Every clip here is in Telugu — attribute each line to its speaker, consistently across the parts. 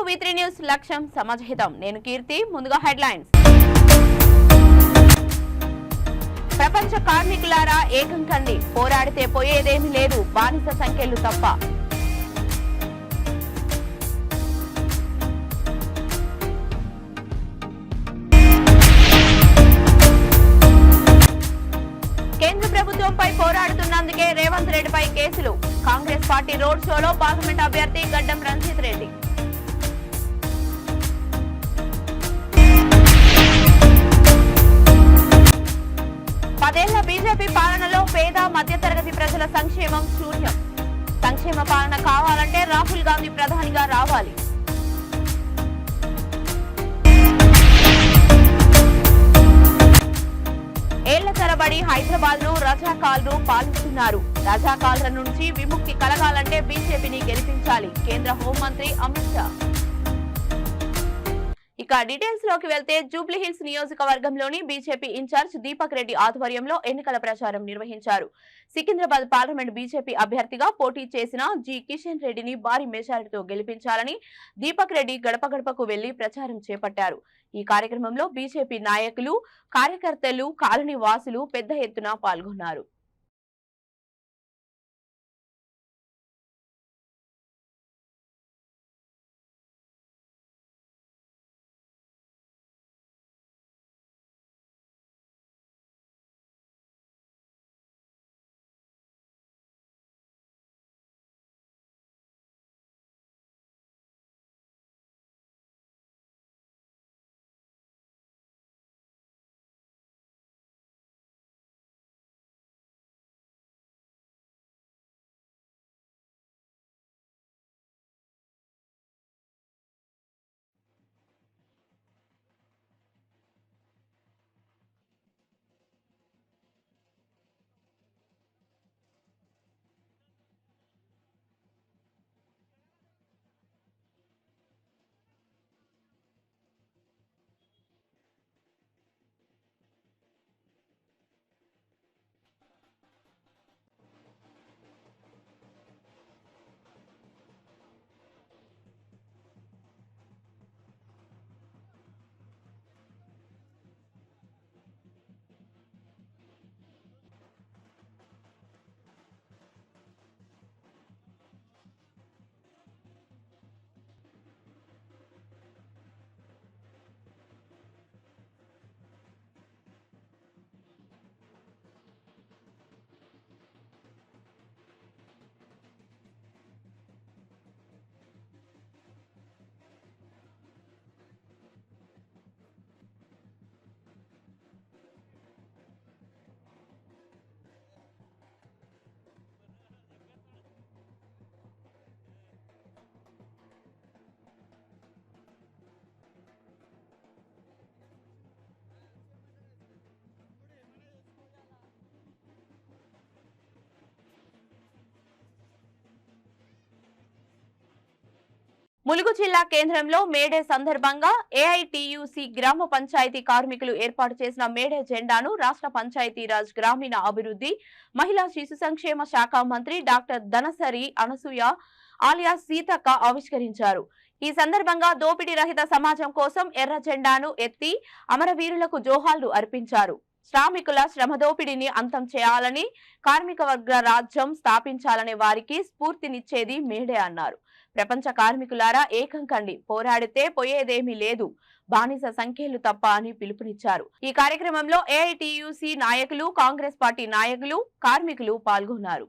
Speaker 1: వెల్కమ్ టు V3 న్యూస్ లక్ష్యం సమాజహితం. నేను కీర్తి. ముందుగా హెడ్లైన్స్. ప్రపంచ కార్మికులారా ఏకం కండి, పోరాడితే పోయేదేమీ లేదు, బానిస సంఖ్యలు తప్ప. కేంద్ర ప్రభుత్వంపై పోరాడుతున్నందుకే రేవంత్ రెడ్డిపై కేసులు. కాంగ్రెస్ పార్టీ రోడ్ షోలో పార్లమెంట్ అభ్యర్థి గడ్డం రంజిత్ రెడ్డి. పదేళ్ల బీజేపీ పాలనలో పేద మధ్యతరగతి ప్రజల సంక్షేమం శూన్యం. సంక్షేమ పాలన కావాలంటే రాహుల్ గాంధీ ప్రధానిగా రావాలి. ఏళ్ల తరబడి హైదరాబాద్ ను రజాకాల్లు పాలిస్తున్నారు. రజాకాల్ల నుంచి విముక్తి కలగాలంటే బీజేపీని గెలిపించాలి. కేంద్ర హోంమంత్రి అమిత్ షా. ఇక డీటెయిల్స్ లోకి వెళ్తే జూబ్లీహిల్స్ నియోజకవర్గంలోని బీజేపీ ఇన్ఛార్జ్ దీపక్ రెడ్డి ఆధ్వర్యంలో ఎన్నికల ప్రచారం నిర్వహించారు. సికింద్రాబాద్ పార్లమెంట్ బీజేపీ అభ్యర్థిగా పోటీ చేసిన జి కిషన్ రెడ్డిని భారీ మెజారిటీతో గెలిపించాలని దీపక్ రెడ్డి గడప గడపకు వెళ్లి ప్రచారం చేపట్టారు. ఈ కార్యక్రమంలో బీజేపీ నాయకులు, కార్యకర్తలు, కాలనీ వాసులు పెద్ద ఎత్తున పాల్గొన్నారు. ములుగు జిల్లా కేంద్రంలో మేడే సందర్భంగా ఏఐటియుసి గ్రామ పంచాయతీ కార్మికులు ఏర్పాటు చేసిన మేడే జెండాను రాష్ట్ర పంచాయతీరాజ్ గ్రామీణ అభివృద్ధి మహిళా శిశు సంక్షేమ శాఖ మంత్రి డాక్టర్ ధనసరి అనసూయ ఆలియాస్ సీతక్క ఆవిష్కరించారు. ఈ సందర్భంగా దోపిడీ రహిత సమాజం కోసం ఎర్ర జెండాను ఎత్తి అమరవీరులకు జోహార్లు అర్పించారు. శ్రామికుల శ్రమదోపిడిని అంతం చేయాలని, కార్మిక వర్గ రాజ్యం స్థాపించాలనే వారికి స్ఫూర్తినిచ్చేది మేడే అన్నారు. ప్రపంచ కార్మికులారా ఏకం కండి, పోరాడితే పోయేదేమీ లేదు, బానిస సంఖ్యలు తప్ప అని పిలుపునిచ్చారు. ఈ కార్యక్రమంలో ఏఐటియుసి నాయకులు, కాంగ్రెస్ పార్టీ నాయకులు, కార్మికులు పాల్గొన్నారు.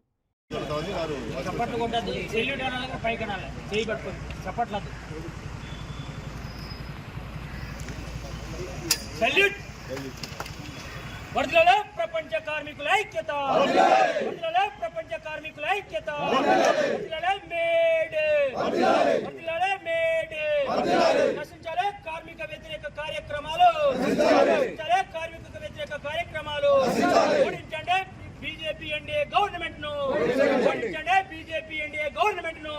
Speaker 2: వర్ధిల్లాలి ప్రపంచ కార్మికుల ఐక్యత, వర్ధిల్లాలి ప్రపంచ కార్మికుల ఐక్యత, వర్ధిల్లాలి మేడే, వర్ధిల్లాలి మేడే, నశించాలి కార్మిక వ్యతిరేక కార్యక్రమాలు, నశించాలి కార్మిక వ్యతిరేక కార్యక్రమాలు, ఓడించండి బీజేపీ ఎన్డీఏ గవర్నమెంట్ ను, ఓడించండి బీజేపీ ఎన్డీఏ గవర్నమెంట్ ను.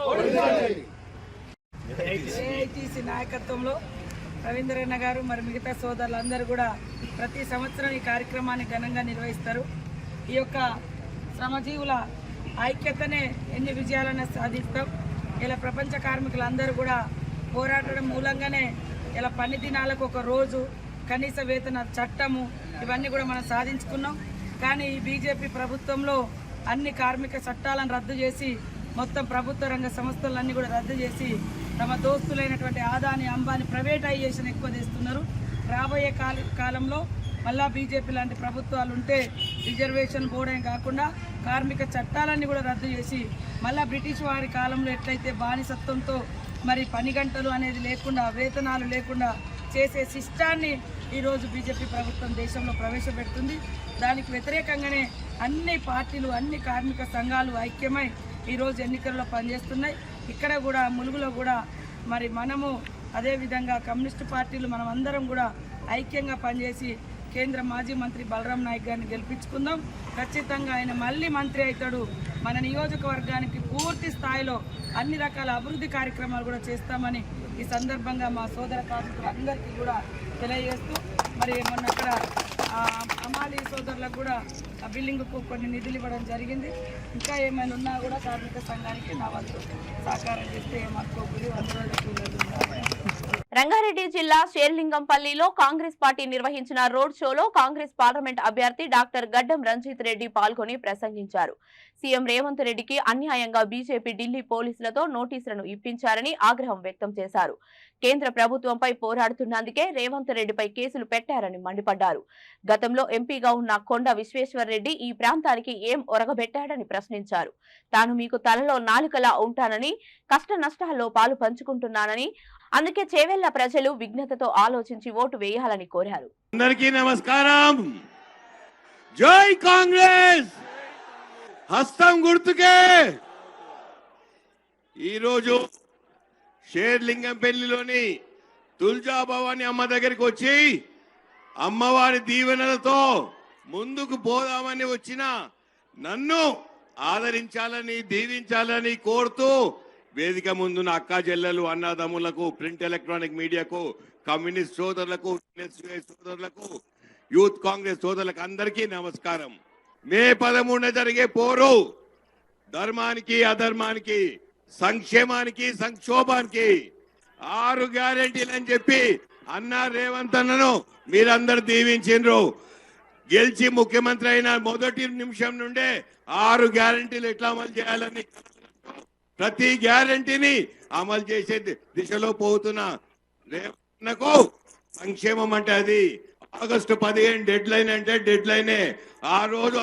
Speaker 3: ఏఐటీసీ నాయకత్వంలో రవీంద్రన్న గారు మరి మిగతా సోదరులందరూ కూడా ప్రతి సంవత్సరం ఈ కార్యక్రమాన్ని ఘనంగా నిర్వహిస్తారు. ఈ యొక్క శ్రమజీవుల ఐక్యతనే ఎన్ని విజయాలను సాధిస్తాం. ఇలా ప్రపంచ కార్మికులందరూ కూడా పోరాటం మూలంగానే ఇలా పని దినాలకు ఒక రోజు కనీస వేతన చట్టము ఇవన్నీ కూడా మనం సాధించుకున్నాం. కానీ ఈ బీజేపీ ప్రభుత్వంలో అన్ని కార్మిక చట్టాలను రద్దు చేసి మొత్తం ప్రభుత్వ రంగ సంస్థలన్నీ కూడా రద్దు చేసి తమ దోస్తులైనటువంటి ఆదాని అంబానీ ప్రైవేటైజేషన్ ఎక్కువ చేస్తున్నారు. రాబోయే కాలంలో మళ్ళా బీజేపీ లాంటి ప్రభుత్వాలు ఉంటే రిజర్వేషన్ బోర్డే కాకుండా కార్మిక చట్టాలన్నీ కూడా రద్దు చేసి మళ్ళీ బ్రిటిష్ వారి కాలంలో ఎట్లయితే బానిసత్వంతో మరి పని గంటలు అనేది లేకుండా వేతనాలు లేకుండా చేసే సిస్టాన్ని ఈరోజు బీజేపీ ప్రభుత్వం దేశంలో ప్రవేశపెడుతుంది. దానికి వ్యతిరేకంగానే అన్ని పార్టీలు అన్ని కార్మిక సంఘాలు ఐక్యమై ఈరోజు ఎన్నికల్లో పనిచేస్తున్నాయి. ఇక్కడ కూడా ములుగులో కూడా మరి మనము అదేవిధంగా కమ్యూనిస్టు పార్టీలు మనం అందరం కూడా ఐక్యంగా పనిచేసి కేంద్ర మాజీ మంత్రి బలరాం నాయక్ గారిని గెలిపించుకుందాం. ఖచ్చితంగా ఆయన మళ్ళీ మంత్రి అవుతాడు. మన నియోజకవర్గానికి పూర్తి స్థాయిలో అన్ని రకాల అభివృద్ధి కార్యక్రమాలు కూడా చేస్తామని ఈ సందర్భంగా మా సోదర కార్మికులందరికీ కూడా తెలియజేస్తూ మరి మొన్న అక్కడ అమాలి సోదరులకు కూడా ఆ బిల్డింగ్కు కొన్ని నిధులు ఇవ్వడం జరిగింది. ఇంకా ఏమైనా ఉన్నా కూడా కార్మిక సంఘానికి నా వంతు సహకారం చేస్తే ఏమనుకోకూడదు.
Speaker 1: రంగారెడ్డి జిల్లా షేర్లింగంపల్లిలో కాంగ్రెస్ పార్టీ నిర్వహించిన రోడ్ షోలో కాంగ్రెస్ పార్లమెంట్ అభ్యర్థి డాక్టర్ గడ్డం రంజిత్ రెడ్డి పాల్గొని ప్రసంగించారు. సీఎం రేవంత్ రెడ్డికి అన్యాయంగా బీజేపీ ఢిల్లీ పోలీసులతో నోటీసులను ఇప్పించారని ఆగ్రహం వ్యక్తం చేశారు. కేంద్ర ప్రభుత్వంపై పోరాడుతున్నందుకే రేవంత్ రెడ్డిపై కేసులు పెట్టారని మండిపడ్డారు. గతంలో ఎంపీగా ఉన్న కొండ విశ్వేశ్వర్ రెడ్డి ఈ ప్రాంతానికి ఏం ఒరగబెట్టాడని ప్రశ్నించారు. తాను మీకు తలలో నాలుకలా ఉంటానని, కష్ట నష్టాల్లో పాలు పంచుకుంటున్నానని, అందుకే చేవెళ్ల ప్రజలు విఘ్నతతో ఆలోచించి ఓటు వేయాలని కోరారు.
Speaker 4: అందరికీ నమస్కారం. జై కాంగ్రెస్. హస్తం గుర్తుకే. ఈరోజు షేర్లింగంపల్లిలోని తుల్జా భవాని అమ్మ దగ్గరికి వచ్చి అమ్మవారి దీవెనలతో ముందుకు పోదామని వచ్చిన నన్ను ఆదరించాలని దీవించాలని కోరుతూ వేదిక ముందున్న అక్కా చెల్లెలు అన్నదమ్ములకు ప్రింట్ ఎలక్ట్రానిక్ మీడియాకు కమ్యూనిస్ట్ సోదరులకు సోదరులకు యూత్ కాంగ్రెస్ సోదరులకు అందరికీ నమస్కారం. మే 13 జరిగే పోరు ధర్మానికి అధర్మానికి సంక్షేమానికి సంక్షోభానికి 6 గ్యారెంటీలు అని చెప్పి అన్న రేవంత్ అన్నను మీరందరూ దీవించిండ్రు. గెలిచి ముఖ్యమంత్రి అయిన మొదటి నిమిషం నుండే 6 గ్యారెంటీలు ఎట్లా అమలు చేయాలని ప్రతి గ్యారెంటీని అమలు చేసే దిశలో పోతున్న రేవంత్కు సంక్షేమం అంటే అది ఆగస్టు 15 డెడ్ లైన్ అంటే డెడ్ లైనే. ఆ రోజు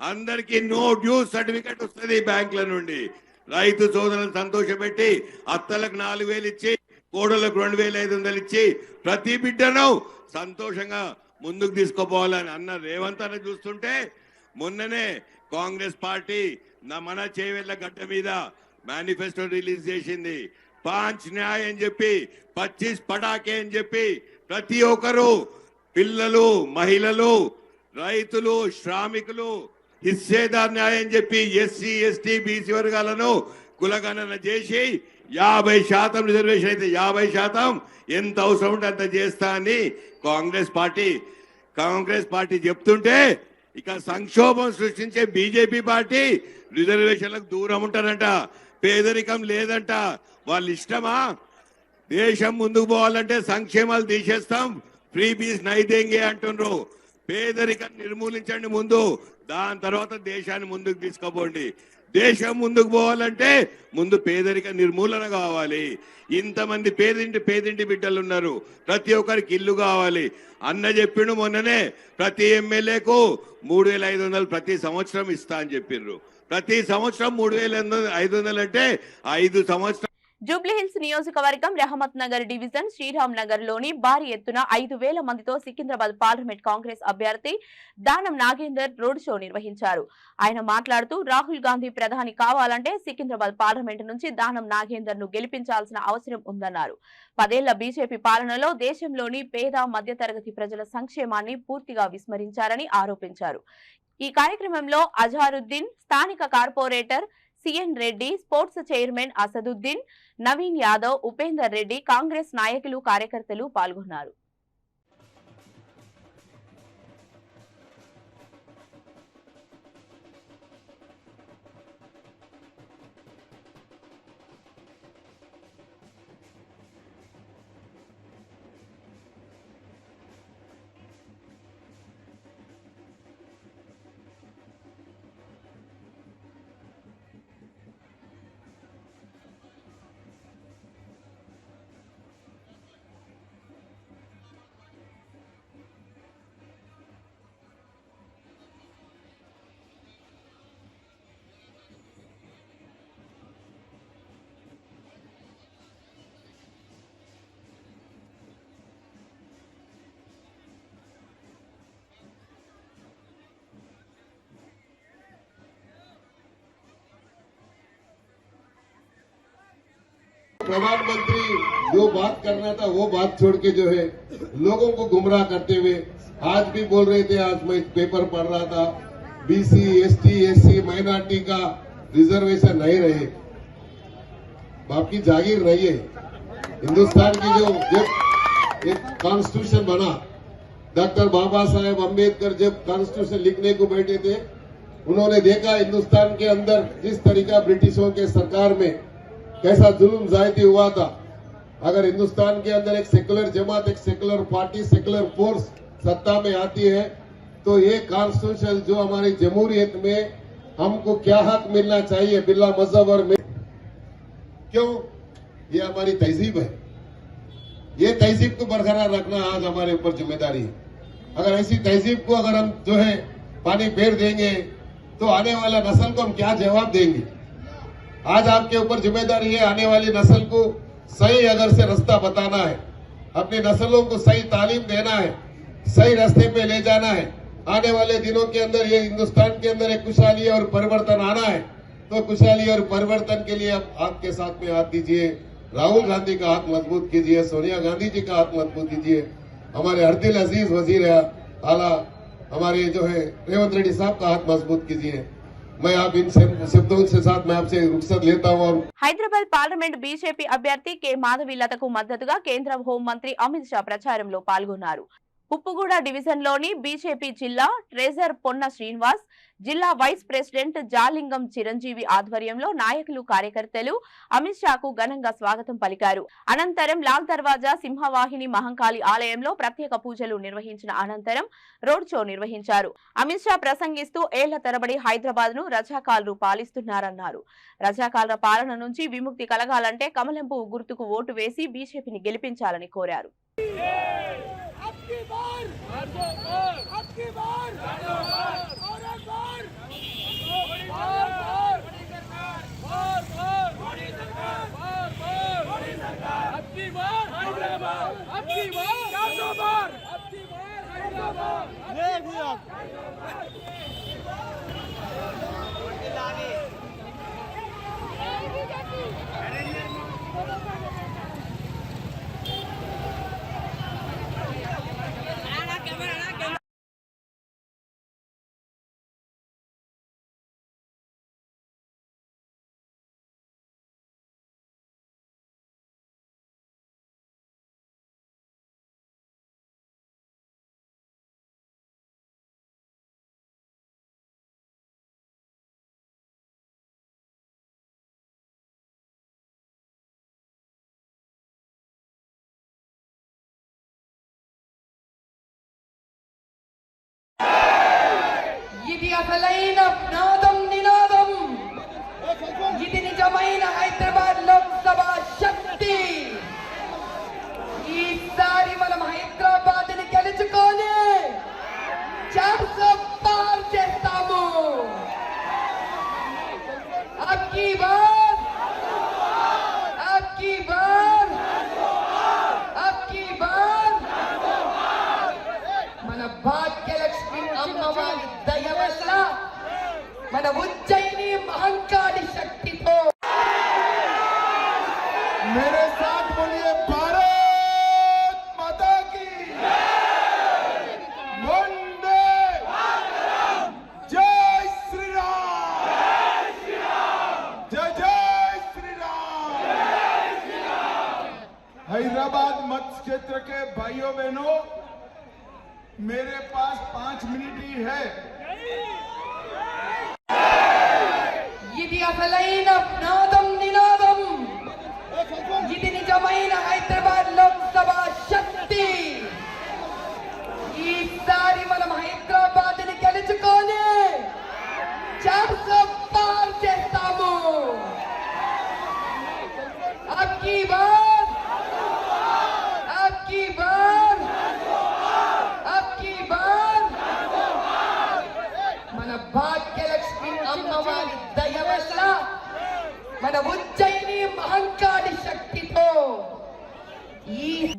Speaker 4: అందరికి నో డ్యూ సర్టిఫికెట్ వస్తుంది బ్యాంకుల నుండి. రైతు సోదరులను సంతోషపెట్టి అత్తలకు 4,000 ఇచ్చి కోడలకు 2,500 ఇచ్చి ప్రతి బిడ్డను సంతోషంగా ముందుకు తీసుకుపోవాలని అన్న రేవంత్ అన్న చూస్తుంటే మొన్ననే కాంగ్రెస్ పార్టీ మన చేవెళ్ల గడ్డ మీద మేనిఫెస్టో రిలీజ్ చేసింది. 5 న్యాయ్ అని చెప్పి 25 పటాకే అని చెప్పి ప్రతి ఒక్కరు పిల్లలు మహిళలు రైతులు శ్రామికులు హిస్సేదార్ న్యాయం చెప్పి ఎస్సీ ఎస్టీ బీసీ వర్గాలను కులగణన చేసి 50% రిజర్వేషన్ అయితే 50% ఎంత అవసరం ఉంటే అంత చేస్తా అని కాంగ్రెస్ పార్టీ చెప్తుంటే ఇక సంక్షోభం సృష్టించే బీజేపీ పార్టీ రిజర్వేషన్లకు దూరం ఉంటారంట, పేదరికం లేదంట. వాళ్ళ ఇష్టమా? దేశం ముందుకు పోవాలంటే సంక్షేమాలు తీసేస్తాం, ఫ్రీ బీస్ నైదేంగే అంటున్నారు. పేదరికం నిర్మూలించండి ముందు, దాని తర్వాత దేశాన్ని ముందుకు తీసుకుపోండి. దేశం ముందుకు పోవాలంటే ముందు పేదరిక నిర్మూలన కావాలి. ఇంతమంది పేదింటి బిడ్డలు ఉన్నారు, ప్రతి ఒక్కరికి ఇల్లు కావాలి. అన్న చెప్పిండు మొన్ననే ప్రతి ఎమ్మెల్యేకు 3,500 ప్రతి సంవత్సరం ఇస్తా అని చెప్పిండ్రు. ప్రతి సంవత్సరం 3,500 అంటే 5 సంవత్సరాలు.
Speaker 1: జూబ్లీహిల్స్ నియోజకవర్గం రహమత్ నగర్ డివిజన్ శ్రీరామ్ నగర్ లోని భారీ ఎత్తున 5,000 మందితో సికింద్రాబాద్ పార్లమెంట్ కాంగ్రెస్ అభ్యర్థి దానం నాగేందర్ రోడ్ షో నిర్వహించారు. ఆయన మాట్లాడుతూ రాహుల్ గాంధీ ప్రధాని కావాలంటే సికింద్రాబాద్ పార్లమెంట్ నుంచి దానం నాగేందర్ ను గెలిపించాల్సిన అవసరం ఉందన్నారు. 10 ఏళ్ల బీజేపీ పాలనలో దేశంలోని పేద మధ్యతరగతి ప్రజల సంక్షేమాన్ని పూర్తిగా విస్మరించారని ఆరోపించారు. ఈ కార్యక్రమంలో అజారుద్దీన్, స్థానిక corporator CN Reddy, sports chairman Asaduddin, Naveen Yadav, Upender Reddy, Congress నాయకులు కార్యకర్తలు పాల్గొన్నారు.
Speaker 5: प्रधानमंत्री जो बात करना था वो बात छोड़ के जो है लोगों को गुमराह करते हुए आज भी बोल रहे थे। आज मैं पेपर पढ़ रहा था, बीसी, एसटी, एससी, माइनॉरिटी का रिजर्वेशन नहीं रहे, आपकी जागीर नहीं है। हिंदुस्तान की जो एक कॉन्स्टिट्यूशन बना, डॉक्टर बाबा साहेब अम्बेडकर जब कॉन्स्टिट्यूशन लिखने को बैठे थे, उन्होंने देखा हिंदुस्तान के अंदर जिस तरीका ब्रिटिशों के सरकार में कैसा जुल्म ज्यादती हुआ था। अगर हिंदुस्तान के अंदर एक सेकुलर जमात, एक सेकुलर पार्टी, सेकुलर फोर्स सत्ता में आती है तो ये कॉन्स्टिट्यूशन जो हमारी जमहूरियत में हमको क्या हक मिलना चाहिए बिल्ला मजहब और क्यों, ये हमारी तहजीब है। ये तहजीब को बरकरार रखना आज हमारे ऊपर जिम्मेदारी है। अगर ऐसी तहजीब को अगर हम जो है पानी फेर देंगे तो आने वाला नस्ल को हम क्या जवाब देंगे। आज आपके ऊपर जिम्मेदारी है, आने वाली नस्ल को सही अगर से रास्ता बताना है, अपनी नस्लों को सही तालीम देना है, सही रास्ते पे ले जाना है। आने वाले दिनों के अंदर ये हिंदुस्तान के अंदर एक खुशहाली और परिवर्तन आना है, तो खुशहाली और परिवर्तन के लिए आप आपके साथ में हाथ दीजिए। राहुल गांधी का हाथ मजबूत कीजिए, सोनिया गांधी जी का हाथ मजबूत कीजिए, हमारे हरदिल अजीज वजीर आला हमारे जो है रेवंत रेड्डी साहब का हाथ मजबूत कीजिए। मैं आप इन शब्दों के साथ मैं आपसे रुखसत लेता हूं। और
Speaker 1: హైదరాబాద్ పార్లమెంట్ బీజేపీ అభ్యర్థి కె మాధవీలతకు మద్దతుగా కేంద్ర హోంమంత్రి అమిత్ షా ప్రచారంలో పాల్గొన్నారు. ఉప్పుగూడ డివిజన్లోని బీజేపీ జిల్లా ట్రెజర్ పొన్న శ్రీనివాస్, జిల్లా వైస్ ప్రెసిడెంట్ జాలింగం చిరంజీవి ఆధ్వర్యంలో నాయకులు, కార్యకర్తలు అమిత్ షాకు ఘనంగా స్వాగతం పలికారు. అనంతరం లాల్ దర్వాజా సింహవాహిని మహంకాళి ఆలయంలో ప్రత్యేక పూజలు నిర్వహించిన అనంతరం రోడ్ షో నిర్వహించారు. అమిత్ షా ప్రసంగిస్తూ ఏళ్ల తరబడి హైదరాబాద్ ను రజాకార్లు పాలిస్తున్నారన్నారు. రజాకార్ల పాలన నుంచి విముక్తి కలగాలంటే కమలం పువ్వు గుర్తుకు ఓటు వేసి బీజేపీని గెలిపించాలని కోరారు.
Speaker 6: ఇది అసలైన నాదం నినాదం, ఇది నిజమైన హైదరాబాద్ లోక్సభ శక్తి. ఈసారి మనం హైదరాబాద్ ని గెలుచుకొని 400 పార్ చేస్తాము. అబ్కి బార్, అబ్కి బార్, అబ్కి బార్ మన భాగ్యలక్ష్మి అమ్మవారి దయ వల్ల, మన ఉజ్జయిని మహంకాళి శక్తితో.
Speaker 5: मेरे साथ बोलिए भारत माता की वंदे जय श्री राम, जय जय श्री राम। हैदराबाद मत क्षेत्र के भाइयों बहनों, मेरे पास 5 मिनट ही है।
Speaker 6: ఇది అసలైన నాదం నినాదం, ఇది నిజమైన హైదరాబాద్ లోక్సభ శక్తి. ఈసారి మనం హైదరాబాద్ ని గెలుచుకొని 400 పార్ చేస్తాము. అబ్కి బార్, అబ్కి బార్, అబ్కి బార్ మన భాగ్యలక్ష్మి అమ్మవారి దయ వల్ల, మన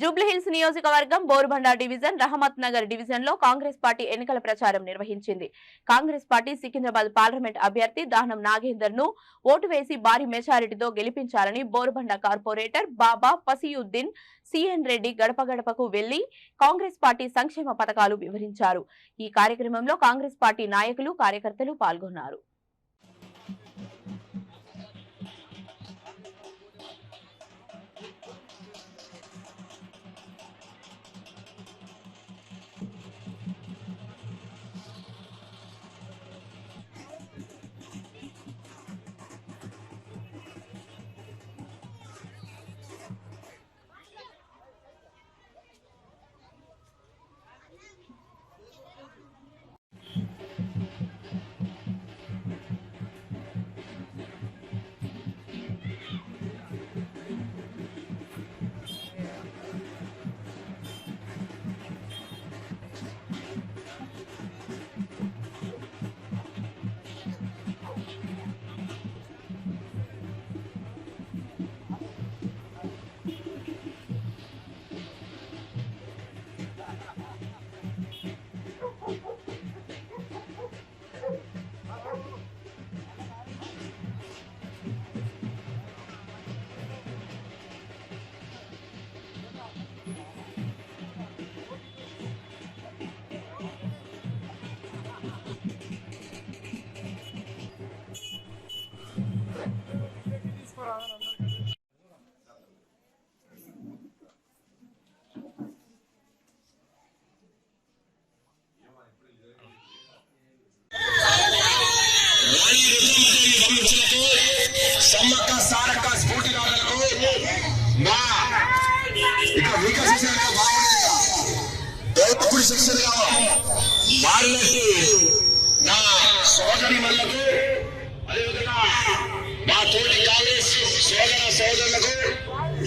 Speaker 1: జూబ్లీహిల్స్ నియోజకవర్గం బోరుబండ డివిజన్ రహమత్ నగర్ డివిజన్ లో కాంగ్రెస్ పార్టీ ఎన్నికల ప్రచారం నిర్వహించింది. కాంగ్రెస్ పార్టీ సికింద్రాబాద్ పార్లమెంట్ అభ్యర్థి దానం నాగేందర్ ను ఓటు వేసి భారీ మెజారిటీతో గెలిపించాలని బోరుబండ కార్పొరేటర్ బాబా ఫసియుద్దీన్ సిఎన్ రెడ్డి గడప గడపకు వెళ్లి కాంగ్రెస్ పార్టీ సంక్షేమ పథకాలు వివరించారు. ఈ కార్యక్రమంలో కాంగ్రెస్ పార్టీ నాయకులు కార్యకర్తలు పాల్గొన్నారు.
Speaker 7: సమ్మక్క సారక్క స్ఫూర్తిదారులకు మా ఇక్కడ వికసించగా బాగుంది శిక్షణగా మారినట్టు నా సోదరి మళ్ళకు అదేవిధంగా మా తోటి కాంగ్రెస్ సోదరులకు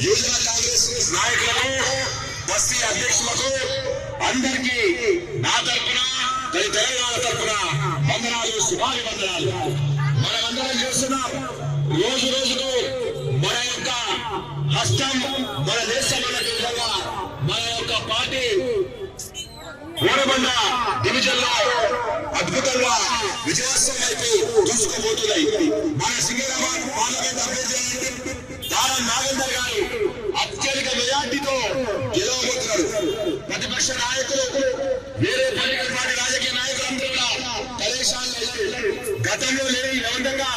Speaker 7: యువజన కాంగ్రెస్ నాయకులకు బస్తీ అధ్యక్షులకు అందరికీ నా తరఫున తెలంగాణ తరఫున వందనాలు, శుభాభివందనాలు. మనమందరం చేస్తున్నాం. రోజు రోజుకు మన యొక్క హస్తం మన దేశంలోకి విధంగా మన యొక్క పార్టీ బోరుబండ డివిజన్ లో అద్భుతంగా విజయోత్సవం వైపు దూసుకుపోతున్నాయి. మన సికింద్రాబాద్ పార్లమెంట్ అభ్యర్థి దానం నాగేందర్ గారు అత్యధిక మెజార్టీతో గెలవబోతున్నారు. ప్రతిపక్ష నాయకులు వేరే పొలిటికల్ పార్టీ రాజకీయ నాయకులందరూ కూడా కలేశాలు గతంలో లేని విధంగా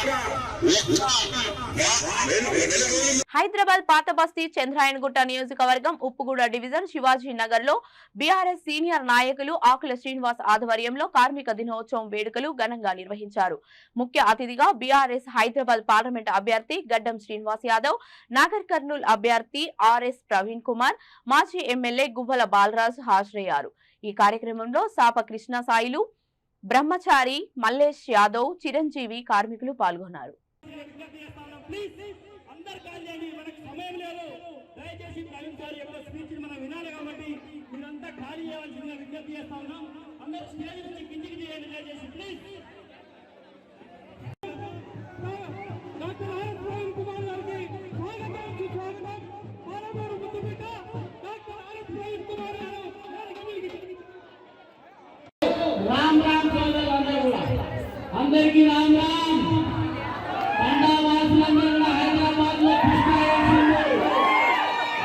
Speaker 1: హైదరాబాద్ పాత బస్తీ చంద్రాయణగుట్ట నియోజకవర్గం ఉప్పుగూడ డివిజన్ శివాజీ నగర్ లో బీఆర్ఎస్ సీనియర్ నాయకులు ఆకుల శ్రీనివాస్ ఆధ్వర్యంలో కార్మిక దినోత్సవం వేడుకలు ఘనంగా నిర్వహించారు. ముఖ్య అతిథిగా బీఆర్ఎస్ హైదరాబాద్ పార్లమెంట్ అభ్యర్థి గడ్డం శ్రీనివాస్ యాదవ్, నాగర్ కర్నూల్ అభ్యర్థి ఆర్ఎస్ ప్రవీణ్ కుమార్, మాజీ ఎమ్మెల్యే గువ్వల బాలరాజు హాజరయ్యారు. ఈ కార్యక్రమంలో సాప కృష్ణ సాయిలు, బ్రహ్మచారి, మల్లేష్ యాదవ్, చిరంజీవి కార్మికులు పాల్గొన్నారు.
Speaker 2: అందరు కాల్ చేయండి, మనకు సమయం లేదు. దయచేసి ప్రవీణ్ సార్ యొక్క స్పీచ్ మనం వినాలి కాబట్టి మీరంతా ఖాళీ చేయాల్సిందిగా విజ్ఞప్తి చేస్తా ఉన్నాం. అందరూ స్టేజ్ నుంచి కిందికి చేయండి దయచేసి please. Doctor RS Praveen Kumar గారికి స్వాగతం, సుస్వాగతం. పాలమూరు ముద్దుబిడ్డ డాక్టర్ ఆర్ఎస్ ప్రవీణ్ కుమార్ గారు. రామ్ రామ్ సోదరులందరూ కూడా అందరికీ రామ్ రామ్. తండావాసులందరూ హైదరాబాద్ లో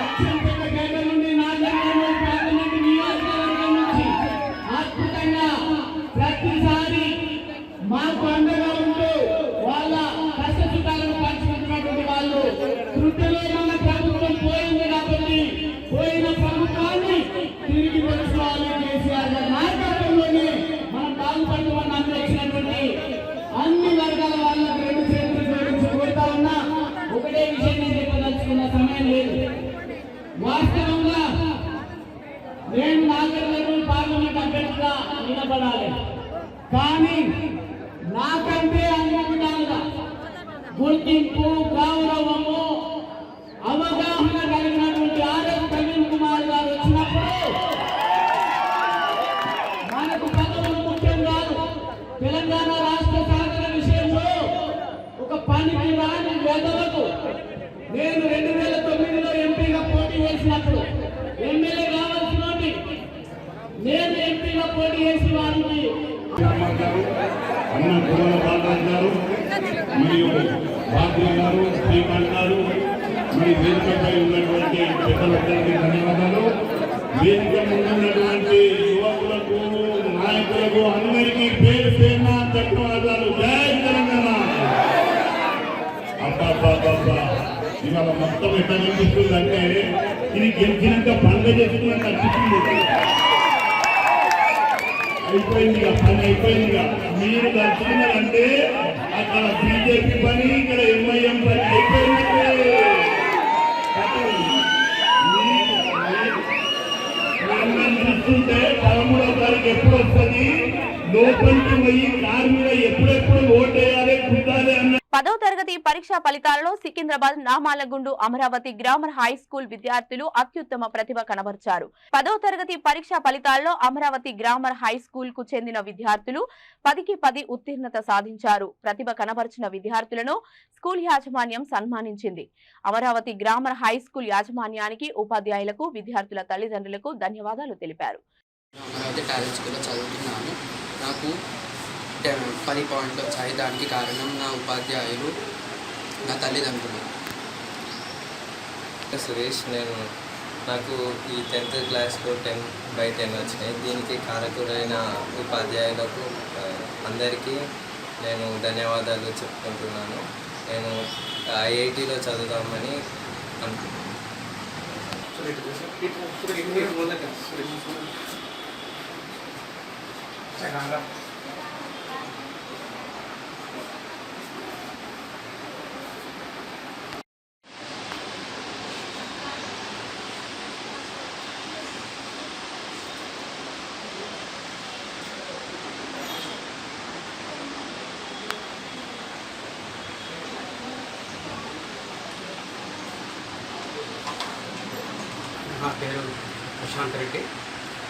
Speaker 2: అచ్చంపేట గేట నుండి నాగర్కర్నూల్ పార్లమెంట్ నియోజకవర్గం నుంచి అద్భుతంగా ప్రతిసారి మాకు అండగా ఉంటూ వాళ్ళ కష్టసుఖాలను పంచుకుంటున్నటువంటి వాళ్ళు. వృద్ధిలో మన ప్రభుత్వం పోయింది కాబట్టి పోయిన ప్రభుత్వాన్ని తిరిగి తెలుసుకోవాలి. కేసీఆర్ గారి నాయకత్వంలోనే మనం బాగుపడుతున్న వచ్చినటువంటి అన్ని వర్గాల వాళ్ళకు రెండు చేతులు జోడించి కోరుతా ఉన్నా. ఒకటే విషయం నేను చెప్పదలుచుకున్న సమయం లేదు. వాస్తవంగా నేను నాగర్ కర్నూల్ పార్లమెంట్ అభ్యర్థిగా నిలబడాలి. కానీ నాకంటే అన్ని విధాలుగా గుర్తింపు, గౌరవము, అవగాహన కలిగినటువంటి ఆర్ఎస్ ప్రవీణ్ కుమార్ గారు వచ్చినప్పుడు మనకు పదవులు ముఖ్యం కాదు. తెలంగాణ రాష్ట్ర సాధన విషయంలో ఒక పనికి రాని వెదలకు నేను 2009లో ఎంపీగా పోటీ చేసినప్పుడు కాంగ్రెస్ వారికి అన్న గురువుల బాలరాజు గారు మరియు బాధ్య గారు శ్రీకాంత్ గారు మరి వేదికపై ఉన్నటువంటి పెద్దలందరికీ ధన్యవాదాలు. వేదిక ముందున్నటువంటి యువకులకు నాయకులకు అందరికీ పేరు పేరున ధన్యవాదాలు. జై తెలంగాణ. అబ్బా ఇవాళ మొత్తం ఎట్లా కనిపిస్తుంది అంటే ఇది గెలిచినాక పండుగ చేస్తున్నట్టు అనిపిస్తుంది. అయిపోయింది పని అయిపోయింది. మీరు దర్శకున్నారంటే అక్కడ బీజేపీ పని, ఇక్కడ ఎంఐఎం పని అయిపోయినట్టే. చూస్తుంటే 13వ తారీఖు ఎప్పుడు వస్తుంది, లోపలికి పోయి కారు మీద ఎప్పుడెప్పుడు ఓటు వేయాలి కుట్టాలి అన్న
Speaker 1: 10వ తరగతి పరీక్షా ఫలితాలలో Secunderabad Namalagundu Amaravati grammar high school విద్యార్థులు అత్యుత్తమ ప్రతిభ కనబర్చారు. 10వ తరగతి పరీక్షా ఫలితాల్లో అమరావతి గ్రామర్ హై స్కూల్ కు చెందిన విద్యార్థులు 10కి 10 ఉత్తీర్ణత సాధించారు. ప్రతిభ కనబర్చిన విద్యార్థులను స్కూల్ యాజమాన్యం సన్మానించింది. అమరావతి గ్రామర్ హై స్కూల్ యాజమాన్యానికి, ఉపాధ్యాయులకు, విద్యార్థుల తల్లిదండ్రులకు ధన్యవాదాలు తెలిపారు.
Speaker 8: 10 పాయింట్లు వచ్చాయి. దానికి కారణం నా ఉపాధ్యాయులు, నా తల్లిదండ్రులు.
Speaker 9: సురేష్, నాకు ఈ 10th క్లాస్లో 10/10 వచ్చినాయి. దీనికి కారకులైన ఉపాధ్యాయులకు అందరికీ నేను ధన్యవాదాలు చెప్పుకుంటున్నాను. నేను IITలో చదువుదామని అనుకుంటున్నాను.
Speaker 10: నా పేరు ప్రశాంత్ రెడ్డి.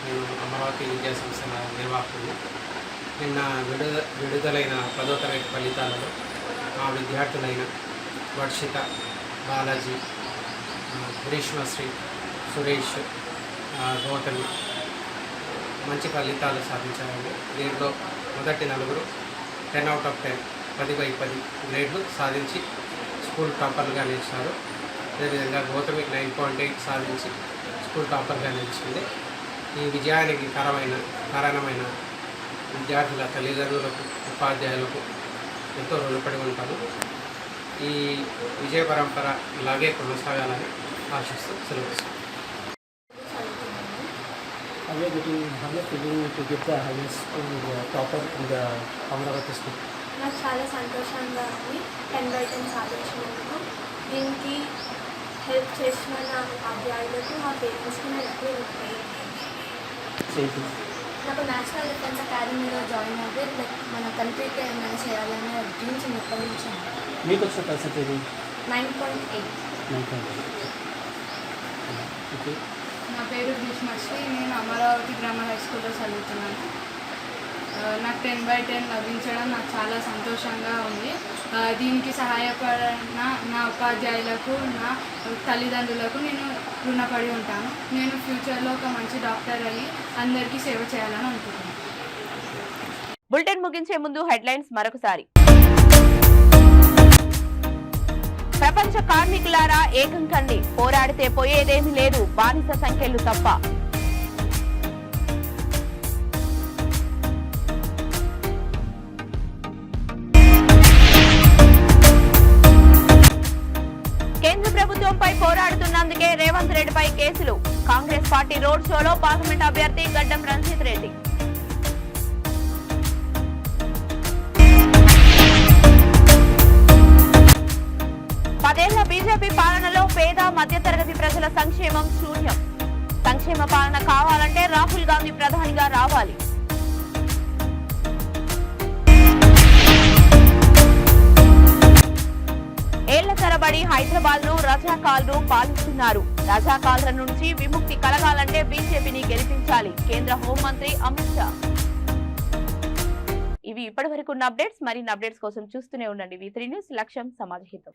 Speaker 10: నేను అమరావతి విద్యాసంస్థ నిర్వాహకుడిని. నిన్న విడుదలైన 10వ తరగతి ఫలితాలలో మా విద్యార్థులైన వర్షిత, బాలాజీ, గ్రీష్మశ్రీ, సురేష్, గౌతమి మంచి ఫలితాలు సాధించారండి. దీంట్లో మొదటి నలుగురు 10 out of 10 10/10 గ్రేడ్లు సాధించి స్కూల్ టాపర్లుగా నిలిచారు. అదేవిధంగా గౌతమి 9.8 సాధించి స్కూల్ టాపర్గా నిలిచింది. ఈ విజయానికి కారణమైన విద్యార్థుల తల్లిదండ్రులకు, ఉపాధ్యాయులకు ఎంతో రుణపడి ఉంటాము. ఈ విజయ పరంపర ఇలాగే కొనసాగాలని ఆశిస్తూ సెలవు.
Speaker 11: నాకు చాలా సంతోషంగా ఉంది 10/10 సాధించినందుకు. దీనికి హెల్ప్ చేసిన నా ఉపాధ్యాయులకు, మా పేరెంట్స్కి నేను ఎక్కువ నాకు నేషనల్ డిఫెన్స్ అకాడమీలో జాయిన్ అయితే మన కంట్రీకి ఏమైనా చేయాలనే డ్రీమ్ చిన్నప్పటి నుంచి.
Speaker 10: మీకు వచ్చిన పర్సెంటేజ్
Speaker 11: 9.8.
Speaker 12: నా పేరు గ్రీష్మశ్రీ. నేను అమరావతి గ్రామర్ హై స్కూల్లో చదువుతున్నాను. నాకు 10/10 లభించడం నాకు చాలా సంతోషంగా ఉంది. దీనికి సహాయపడిన నా ఉపాధ్యాయులకు, నా తల్లిదండ్రులకు నేను రుణపడి ఉంటాను. నేను ఫ్యూచర్లో ఒక మంచి డాక్టర్ అయ్యి అందరికీ సేవ చేయాలని అనుకుంటున్నాను.
Speaker 1: బులెటిన్ ముగించే ముందు హెడ్లైన్స్ మరొకసారి. ప్రపంచ కార్మికులారా ఏకం కండి, పోరాడితే పోయేదేమీ లేదు, బానిస సంఖ్యలు తప్ప. కేంద్ర ప్రభుత్వంపై పోరాడుతున్నందుకే రేవంత్ రెడ్డిపై కేసులు. కాంగ్రెస్ పార్టీ రోడ్ షోలో పార్లమెంట్ అభ్యర్థి గడ్డం రంజిత్ రెడ్డి. పదేళ్ల బీజేపీ పాలనలో పేద మధ్యతరగతి ప్రజల సంక్షేమం శూన్యం. సంక్షేమ పాలన కావాలంటే రాహుల్ గాంధీ ప్రధానిగా రావాలి. ఏళ్ల తరబడి హైదరాబాద్ ను రజాకాల్లు పాలిస్తున్నారు. రజాకాల్ల నుంచి విముక్తి కలగాలంటే బీజేపీని గెలిపించాలి. కేంద్ర హోంమంత్రి అమిత్ షా. ఇవి ఇప్పటివరకు ఉన్న అప్డేట్స్. మరిన్ని అప్డేట్స్ కోసం చూస్తూనే ఉండండి V3 న్యూస్. లక్ష్యం సమాజ హితం.